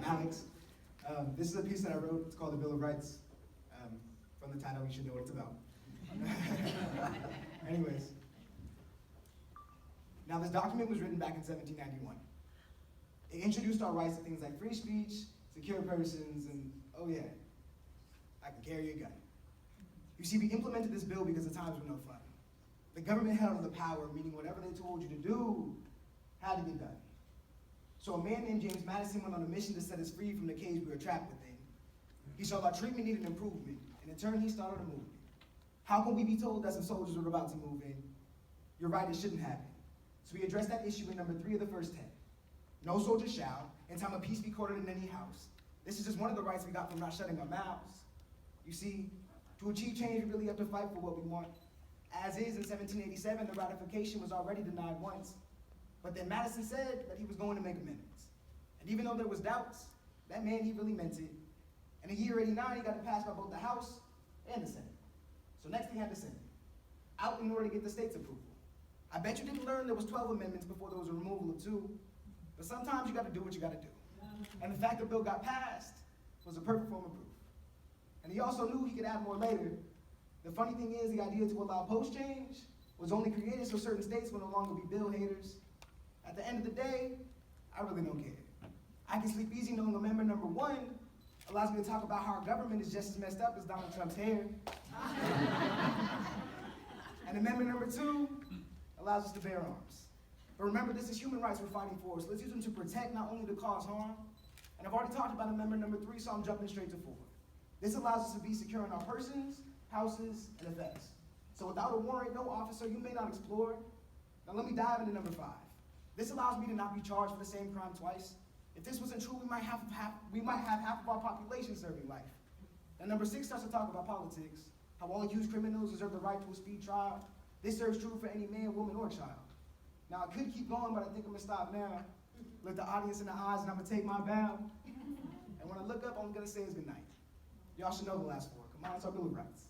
Alex. This is a piece that I wrote. It's called The Bill of Rights. From the title, you should know what it's about. Anyways. Now, this document was written back in 1791. It introduced our rights to things like free speech, secure persons, and, oh yeah, I can carry a gun. You see, we implemented this bill because the times were no fun. The government held the power, meaning whatever they told you to do had to be done. So a man named James Madison went on a mission to set us free from the cage we were trapped within. He saw our treatment needed improvement, and in turn he started a movement. How can we be told that some soldiers were about to move in? You're right, it shouldn't happen. So we addressed that issue in number 3 of the first 10. No soldier shall, in time of peace, be quartered in any house. This is just one of the rights we got from not shutting our mouths. You see, to achieve change, we really have to fight for what we want. As is, in 1787, the ratification was already denied once. But then Madison said that he was going to make amendments. And even though there was doubts, that man, he really meant it. And in year 89, he got it passed by both the House and the Senate. So next he had the Senate, out in order to get the state's approval. I bet you didn't learn there was 12 amendments before there was a removal of 2. But sometimes you gotta do what you gotta do. And the fact the bill got passed was a perfect form of proof. And he also knew he could add more later. The funny thing is, the idea to allow post-change was only created so certain states would no longer be bill haters. At the end of the day, I really don't care. I can sleep easy knowing amendment number 1 allows me to talk about how our government is just as messed up as Donald Trump's hair. And amendment number 2 allows us to bear arms. But remember, this is human rights we're fighting for, so let's use them to protect, not only to cause harm. And I've already talked about amendment number 3, so I'm jumping straight to 4. This allows us to be secure in our persons, houses, and effects. So without a warrant, no officer you may not explore. Now let me dive into number 5. This allows me to not be charged for the same crime twice. If this wasn't true, we might have half of our population serving life. Now number 6 starts to talk about politics, how all accused criminals deserve the right to a speedy trial. This serves true for any man, woman, or child. Now I could keep going, but I think I'm gonna stop now. Look the audience in the eyes, and I'm gonna take my bow. And when I look up, all I'm gonna say is good night. Y'all should know the last 4. Come on, it's our Bill of Rights.